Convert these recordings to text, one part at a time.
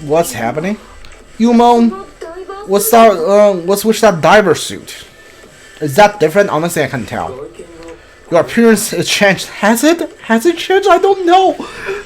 What's happening? Yumo, what's with that diver suit? Is that different? Honestly, I can't tell. Your appearance has changed. Has it? Has it changed? I don't know.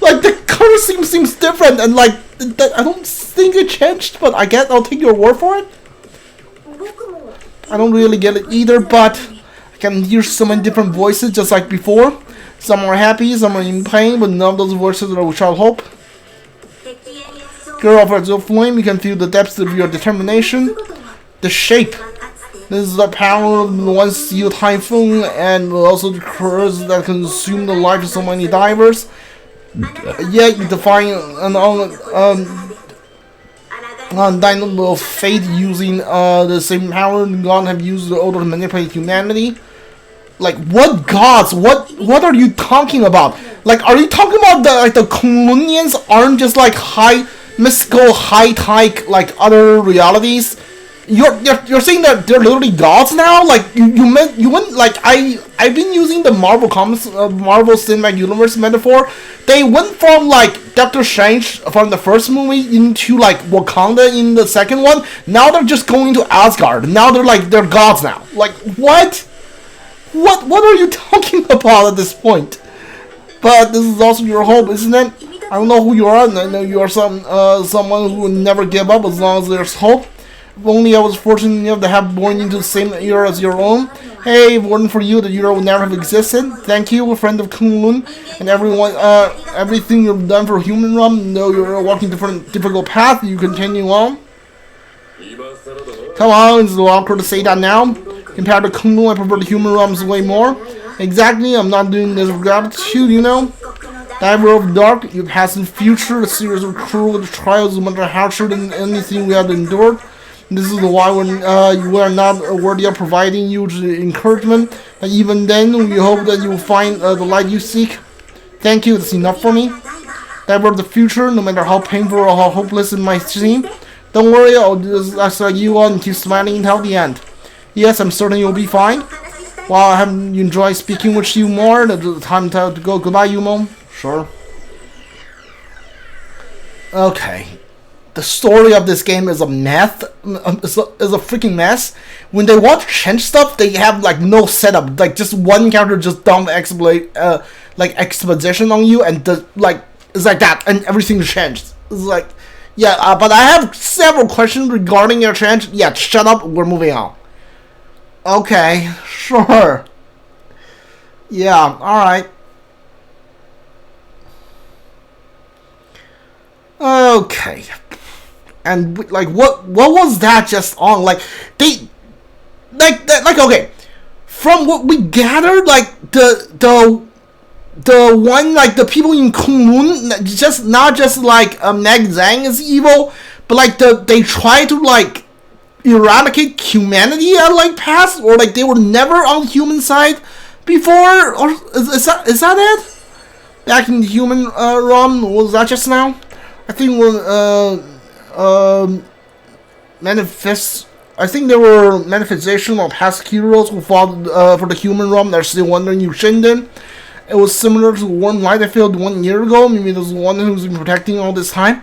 Like, the color seems different, and like, I don't think it changed, but I guess I'll take your word for it. I don't really get it either, but I can hear so many different voices just like before. Some are happy, some are in pain, but none of those voices are without hope. Girl of your flame, you can feel the depths of your determination. The shape. This is the power of the one steel typhoon, and also the curse that consume the life of so many divers. Yet you defy an undeniable fate using the same power God have used in order to manipulate humanity. Like, what gods? What are you talking about? Like, are you talking about the Kunlunians aren't just like mystical high-tech like other realities? You're saying that they're literally gods now? Like, you went like I've been using the Marvel comics, Marvel Cinematic Universe metaphor. They went from like Doctor Strange from the first movie into like Wakanda in the second one. Now they're just going to Asgard. Now they're gods now. Like, what? What are you talking about at this point? But this is also your hope, isn't it? I don't know who you are, and I know you are someone who will never give up as long as there's hope. If only I was fortunate enough to have born into the same era as your own. Hey, if it weren't for you, the era would never have existed. Thank you, a friend of Kunlun, and everyone, everything you've done for Human Realm. Though you're walking difficult path, you continue on. Come on, it's a little awkward to say that now. Compared to Kunlun, I prefer the Human Realms way more. Exactly, I'm not doing this with gratitude, you know. Diver of Dark, your past and future, a series of cruel trials, no matter how short than anything we have endured. This is why we are not worthy of providing you the encouragement. And even then, we hope that you will find the light you seek. Thank you, that's enough for me. Diver of the future, no matter how painful or how hopeless it might seem. Don't worry, I'll just like you on and keep smiling until the end. Yes, I'm certain you'll be fine. While I have enjoyed speaking with you more, the time to go. Goodbye, Yumo. Sure. Okay. The story of this game is a mess. Is a freaking mess. When they want to change stuff, they have like no setup. Like just one character just dump exposition on you, and it's like that, and everything changed. It's like, yeah. But I have several questions regarding your change. Yeah, shut up. We're moving on. Okay, sure. Yeah, alright. Okay. And like what was that just on? Like they okay. From what we gathered, like the one, like the people in Kunlun, just not just like Meg Zhang is evil, but like they try to like eradicate humanity at like past, or like they were never on the human side before, or is that it? Back in the human realm, was that just now? I think I think there were manifestation of past heroes who fought for the human realm. They're still wondering Ximending. It was similar to the Warm Light I felt 1 year ago. Maybe there's one who's been protecting all this time.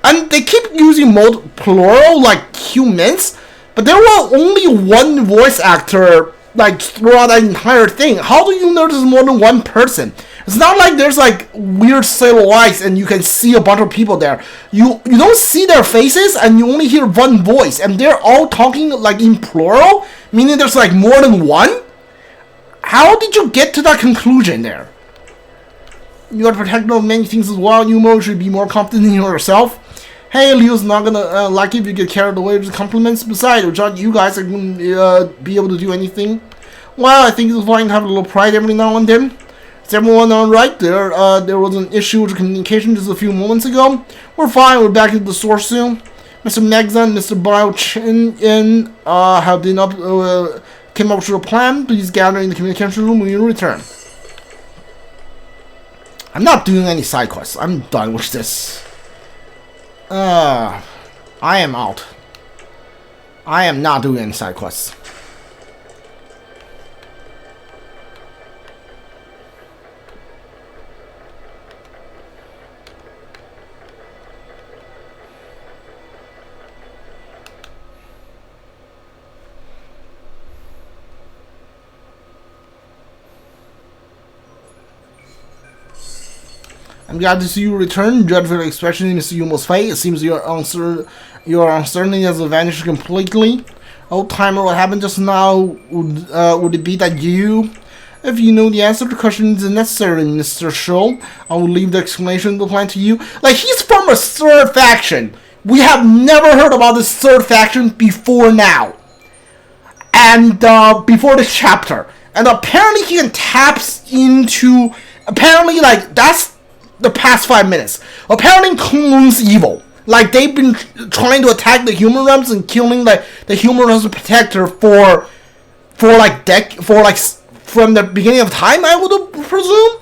And they keep using plural like humans. But there was only one voice actor like throughout that entire thing. How do you know there's more than one person? It's not like there's like weird silhouettes and you can see a bunch of people there. You don't see their faces and you only hear one voice, and they're all talking like in plural, meaning there's like more than one. How did you get to that conclusion there? You are protected of many things as well. Yumo should be more confident in yourself. Hey, Liu's not gonna like it if you get carried away with compliments. Besides, without you guys, I wouldn't be able to do anything. Well, I think it's fine to have a little pride every now and then. Is everyone alright? There was an issue with communication just a few moments ago. We're fine. We're back at the source soon. Mr. Megza and Mr. Bio Chen have came up with a plan. Please gather in the communication room when you return. I'm not doing any side quests. I'm done with this. I am out. I am not doing any side quests. I'm glad to see you return. Dreadful expression in Mr. Yumo's face. It seems your uncertainty has vanished completely. Old timer, what happened just now? Would it be that you? If you know the answer, the question is necessary, Mr. Show. I will leave the explanation of the plan to you. Like, he's from a third faction. We have never heard about this third faction before now. And, before this chapter. And apparently he can taps into... Apparently, like, that's the past 5 minutes. Apparently Kunlun's evil. Like, they've been trying to attack the human realms and killing, like, the human realms protector from the beginning of time, I would presume.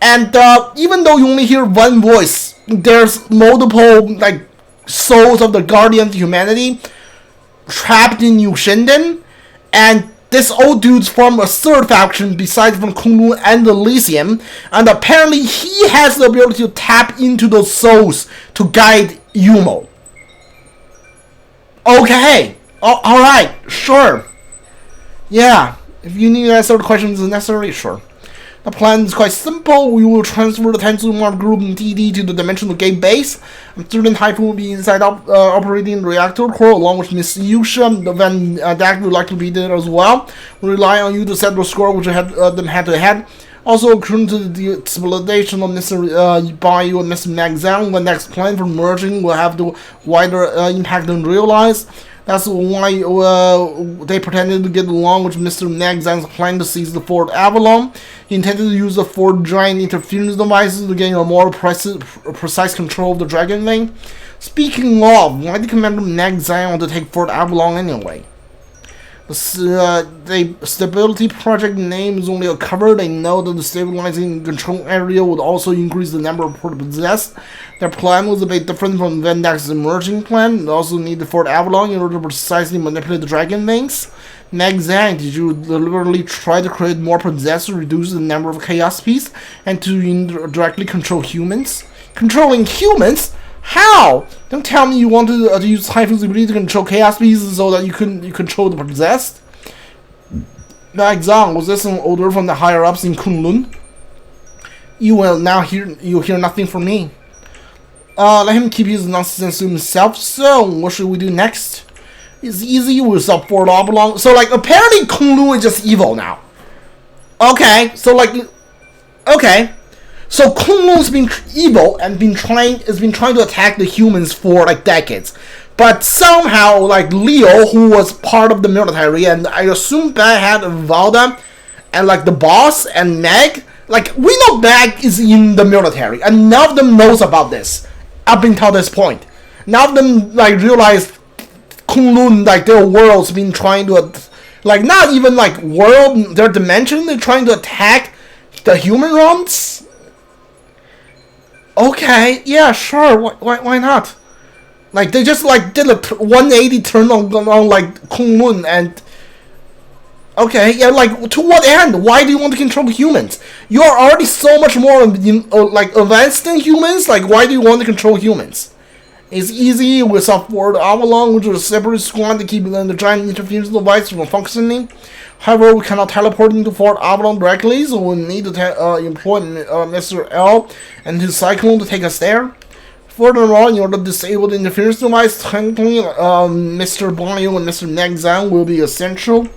And even though you only hear one voice, there's multiple like souls of the guardians of humanity trapped in Ximending, and this old dude's from a third faction besides from Kunlun and Elysium, and apparently he has the ability to tap into those souls to guide Yumo. Okay, alright, sure. Yeah. If you need to answer the questions necessary, sure. The plan is quite simple. We will transfer the Tensumar group in TD to the Dimensional Gate base. Student Typhoon will be inside operating the reactor core along with Miss Yusha. The Van Dak would like to be there as well. We rely on you to set the score which had them head to head. Also, according to the stabilization of Mr. Bayou and Mr. Magzang, the next plan for merging will have the wider impact than realized. That's why they pretended to get along with Mr. Nagzang's plan to seize the Fort Avalon. He intended to use the 4 giant interference devices to gain a more precise control of the Dragon Thing. Speaking of, why did Commander Nagzang want to take Fort Avalon anyway? The stability project name is only a cover. They know that the stabilizing control area would also increase the number of ports possessed. Their plan was a bit different from Van Dak's emerging plan. They also need the Fort Avalon in order to precisely manipulate the Dragon Things. Nagzang, did you deliberately try to create more possessed to reduce the number of chaos pieces and to indirectly control humans? Controlling humans? How? Don't tell me you wanted to use Typhoon's ability to control chaos pieces so that you control the possessed. Nagzang, was this an order from the higher ups in Kunlun? You will now hear nothing from me. Let him keep his nonsense to himself. So, what should we do next? It's easy. We'll stop Fort Avalon. So, like, apparently Kunlun is just evil now. Okay, so like, okay. So Kunlun's been evil and has been trying to attack the humans for like decades, but somehow like Leo, who was part of the military, and I assume Bag had Valda, and like the boss and Meg, like we know Bag is in the military, and none of them knows about this up until this point. None of them like realized Kunlun, like their world's been trying to, like not even like world, their dimension, they're trying to attack the human realms. Okay, yeah, sure. Why not? Like they just like did a 180 turn on like Kunlun and. Okay, yeah, like to what end? Why do you want to control humans? You are already so much more like advanced than humans. Like why do you want to control humans? It's easy with Fort Avalon, which is a separate squad to keep the giant interference device from functioning. However, we cannot teleport into Fort Avalon directly, so we'll need to employ Mr. L and his Cyclone to take us there. Furthermore, in order to disable the interference device, technically, Mr. Bio and Mr. Nagzang will be essential.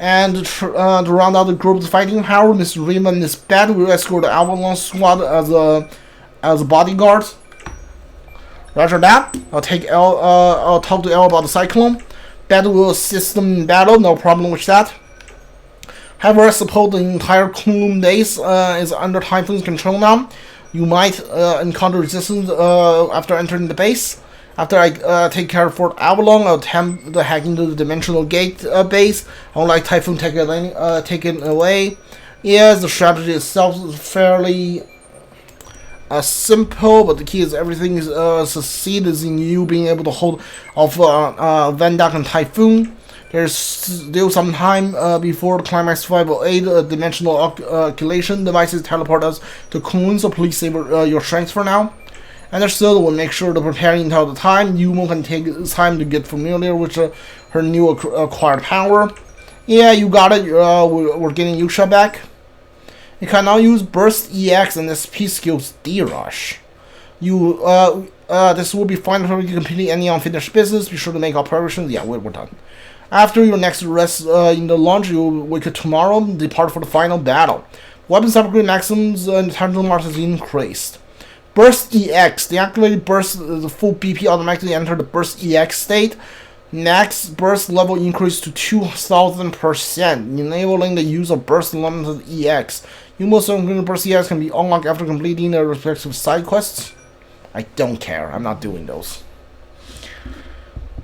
And to round out the group's fighting power, Mr. Riemann and his bat will escort the Avalon squad as a bodyguard. Roger that. I'll talk to L about the Cyclone. Bat will assist them in battle, no problem with that. However, I suppose the entire Kunlun base is under Typhoon's control now. You might encounter resistance after entering the base. After I take care of Fort Avalon, I'll attempt to hack into the Dimensional Gate base. I would like Typhoon taken away. Yes, the strategy itself is fairly simple, but the key is everything succeeds in you being able to hold off Van Dak and Typhoon. There's still some time before the Climax 508 dimensional occultation devices teleport us to Kunlun, so please save your strength for now. Understood, we'll make sure to prepare until the time. Yumo can take time to get familiar with her new acquired power. Yeah, you got it. We're getting Yusha back. You can now use Burst EX and SP skills D-Rush. This will be fine for you completing any unfinished business. Be sure to make operations. Yeah, we're done. After your next rest in the launch, you will wake up tomorrow and depart for the final battle. Weapons upgrade maximums and tangible marks is increased. Burst EX. The activated burst, the full BP automatically enter the Burst EX state. Next burst level increased to 2000%, enabling the use of Burst Limited EX. Yumo's Burst EX can be unlocked after completing the respective side quests. I don't care. I'm not doing those.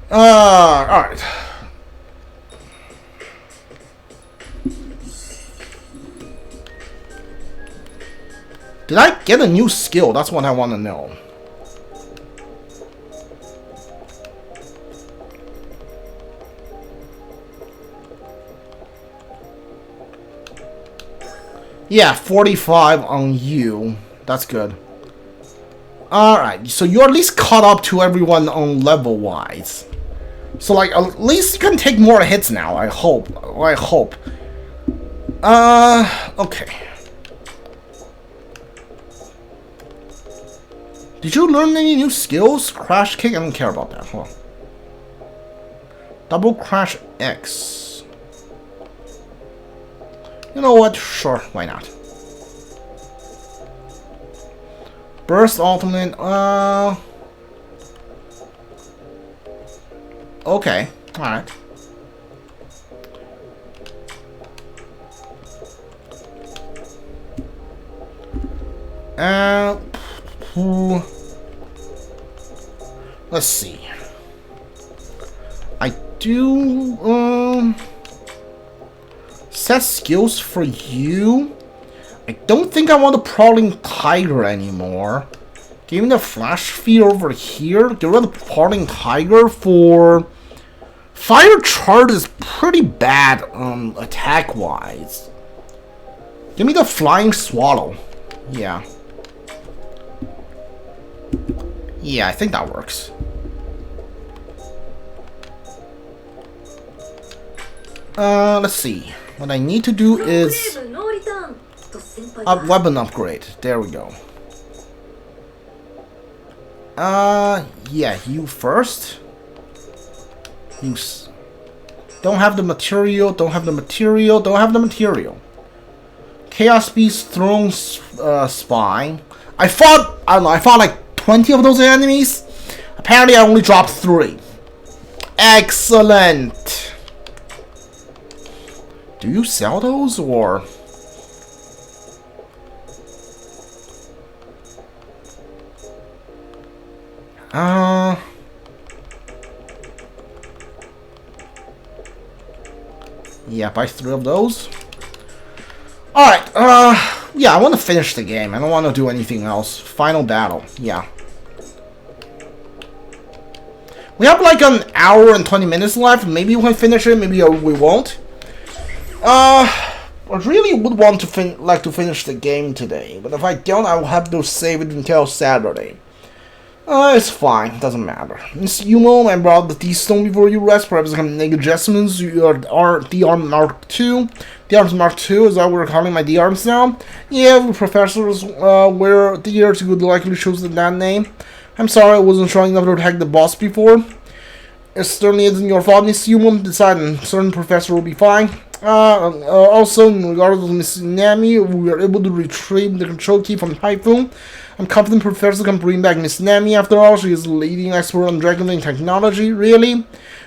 Alright. Did I get a new skill? That's what I want to know. Yeah, 45 on you. That's good. Alright, so you're at least caught up to everyone on level-wise. So, like, at least you can take more hits now, I hope. Okay. Did you learn any new skills? Crash kick? I don't care about that. Hold on. Double crash X. You know what? Sure, why not? Burst ultimate. Okay. Alright. Let's see. I do set skills for you. I don't think I want the Prowling Tiger anymore. Give me the Flash Feed over here. Get rid of the Prowling Tiger for Fire Charge is pretty bad attack wise. Give me the Flying Swallow. Yeah. Yeah, I think that works. Let's see. What I need to do is weapon upgrade. There we go. Yeah, you first. You don't have the material. Chaos Beast Throne Spine. I fought like 20 of those enemies. Apparently, I only dropped 3. Excellent. Do you sell those or? Yeah, buy 3 of those. Alright, yeah, I want to finish the game. I don't want to do anything else. Final battle, yeah. We have like an hour and 20 minutes left. Maybe we can finish it, maybe we won't. I really would want to like to finish the game today, but if I don't, I will have to save it until Saturday. It's fine, doesn't matter. Miss Yumo, I brought the D-Stone before you rest. Perhaps I can make adjustments. Your D-Arm Mark II. D-Arms Mark II, is that what we're calling my D-Arms now? Yeah, professors wear D-Arms would likely choose that name. I'm sorry I wasn't strong enough to attack the boss before. It certainly isn't your fault, Miss Yumo. Deciding certain professor will be fine. Also, in regards to Miss Nami, we were able to retrieve the control key from Typhoon. I'm confident Professor can bring back Miss Nami. After all, she is the leading expert on Dragon technology. Really?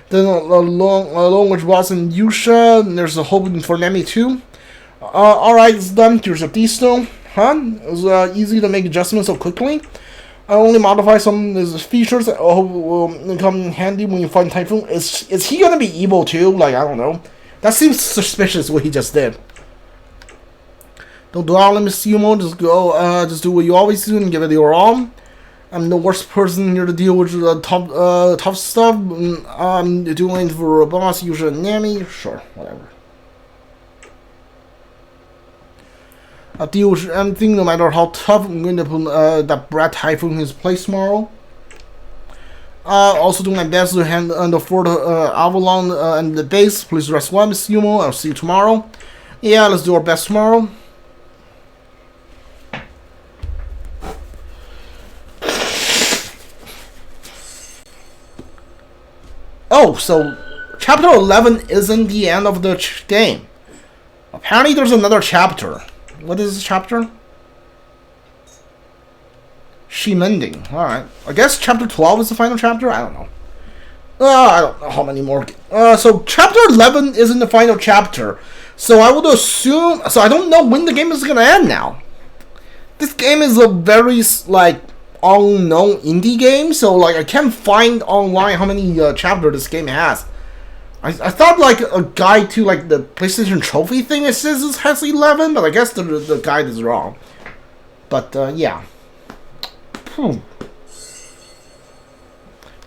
Then, along with Boss and Yusha, there's a hope for Nami too. Alright, it's done. Here's a D-Stone. Huh? It was easy to make adjustments so quickly. I only modify some of his features that will come in handy when you find Typhoon. Is he gonna be evil too? Like, I don't know. That seems suspicious what he just did. Don't dwell on Miss Yumo, just do what you always do and give it your all. I'm the worst person here to deal with tough stuff. I'm doing it for Boss, Yusha, and Nami. Sure, whatever. I'll deal with anything, no matter how tough. I'm going to put that brat Typhoon in his place tomorrow. Also do my best to hand the Fort Avalon and the base. Please rest well, Miss Yumo. I'll see you tomorrow. Yeah, let's do our best tomorrow. Oh, so chapter 11 isn't the end of the game. Apparently there's another chapter. What is this chapter? Ximending. Alright. I guess chapter 12 is the final chapter? I don't know. I don't know how many more. So chapter 11 isn't the final chapter. So I would assume... So I don't know when the game is going to end now. This game is a very, like, unknown indie game. So, like, I can't find online how many chapters this game has. I thought, like, a guide to, like, the PlayStation Trophy thing, it says it has 11. But I guess the guide is wrong. But, yeah.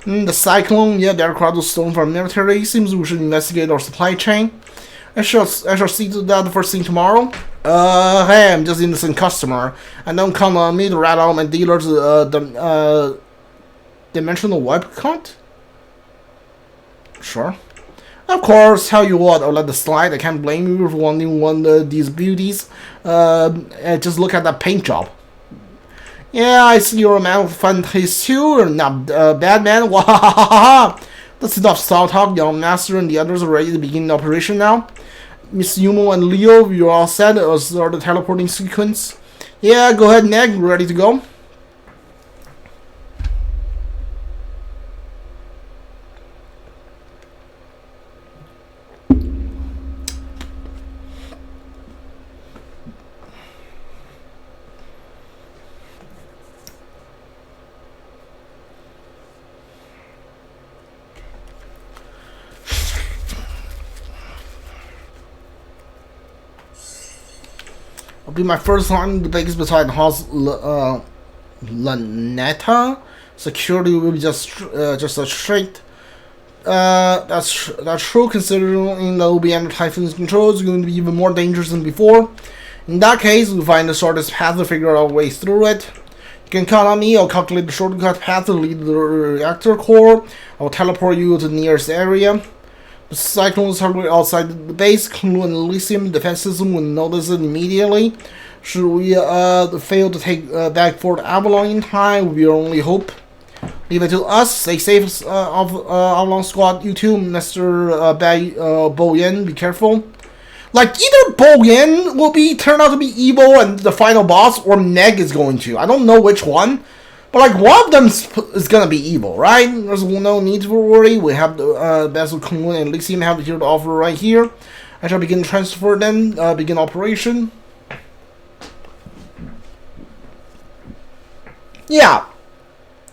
The Cyclone, yeah, the aircraft was stolen from military. Seems we should investigate our supply chain. I shall see to that first thing tomorrow. Hey, I'm just innocent customer. And don't come on me to rat out my dealer's dimensional wipe count? Sure. Of course, how you want, I'll let it slide. I can't blame you for wanting these beauties. Just look at that paint job. Yeah, I see you're a man with fun taste too. You're not bad man. Wahahaha. That's enough style talk. Young master and the others are ready to begin the operation now. Miss Yumo and Leo, you're all set. Start the teleporting sequence. Yeah, go ahead, Neg. We're ready to go. Be my first line the base beside House Lanetta. Security will be just a straight. That's true. Considering that will be under Typhoon's control, it's going to be even more dangerous than before. In that case, we'll find the shortest path to figure out a way through it. You can count on me. I'll calculate the shortcut path to lead the reactor core. I'll teleport you to the nearest area. The Cyclones are outside the base. Kunlun and Elysium defense system will notice it immediately. Should we fail to take back Fort Avalon in time, will be our only hope. Leave it to us. Stay safe, Avalon Squad. You too, Mr. Bo Yin. Be careful. Like, either Bo Yin will turn out to be evil and the final boss, or Neg is going to. I don't know which one. But, like, one of them is gonna be evil, right? There's no need to worry. We have the best of Kunlun and Elysium have here to offer right here. I shall begin transfer then, begin operation. Yeah,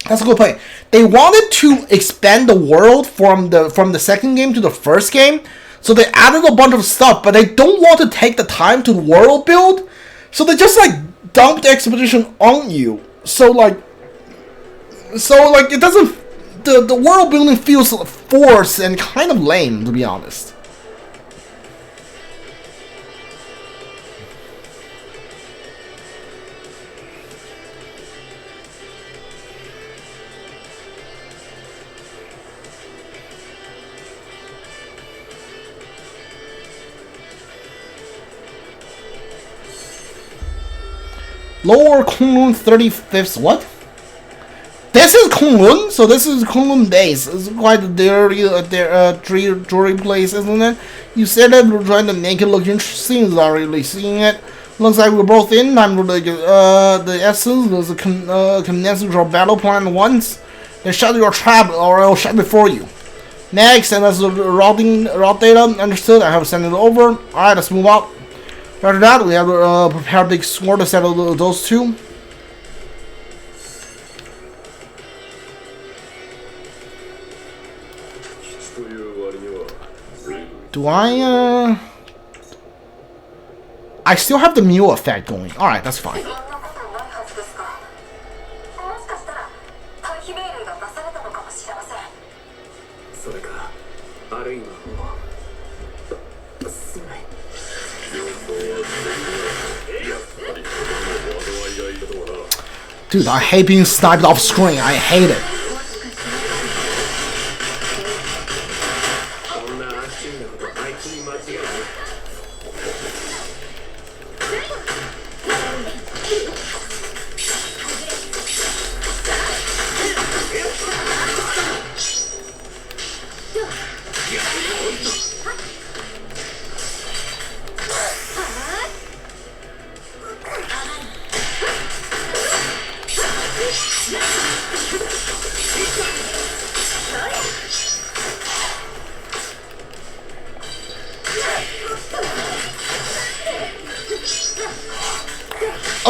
that's a good point. They wanted to expand the world from the second game to the first game, so they added a bunch of stuff, but they don't want to take the time to world build, so they just, like, dump the expedition on you. So it doesn't, the world building feels forced and kind of lame, to be honest. Lower Kunlun 35th, what? This is Kunlun, so this is Kunlun base. It's quite a dirty place, isn't it? You said that we're trying to make it look interesting without really seeing it. Looks like we're both in. Time to the essence. There's a condensed our battle plan once. Then shut your trap, or I'll shut it for you. Next, and that's the route data. Understood. I have sent it over. Alright, let's move up. After that, we have to prepare a big sword to settle those two. Do I still have the mule effect going. Alright, that's fine. Dude, I hate being sniped off screen. I hate it.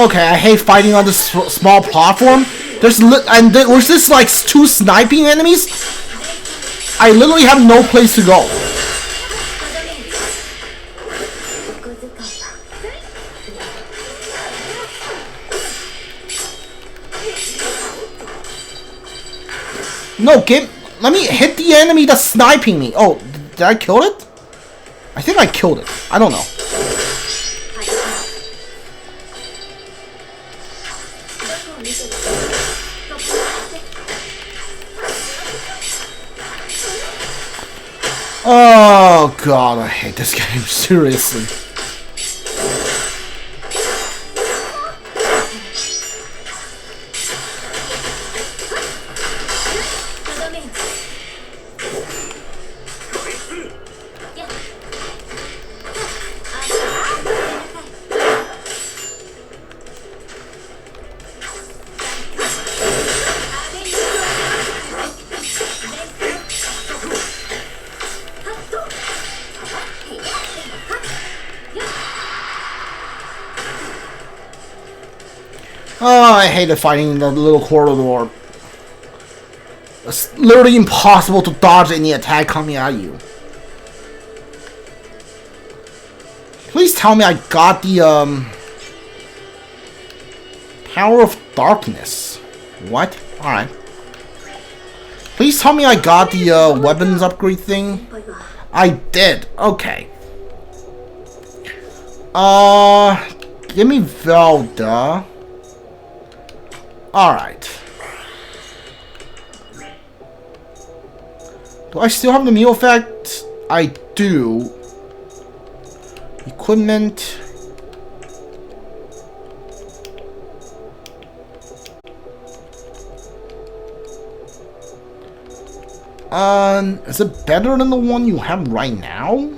Okay, I hate fighting on this small platform. There's was this like 2 sniping enemies? I literally have no place to go. No, let me hit the enemy that's sniping me. Oh, did I kill it? I think I killed it. I don't know. Oh god, I hate this game, seriously. Oh, I hated fighting in the little corridor. It's literally impossible to dodge any attack coming at you. Please tell me I got the, Power of Darkness. What? Alright. Please tell me I got the, weapons upgrade thing. I did. Okay. Give me Velda. Alright. Do I still have the meal effect? I do. Equipment. Is it better than the one you have right now?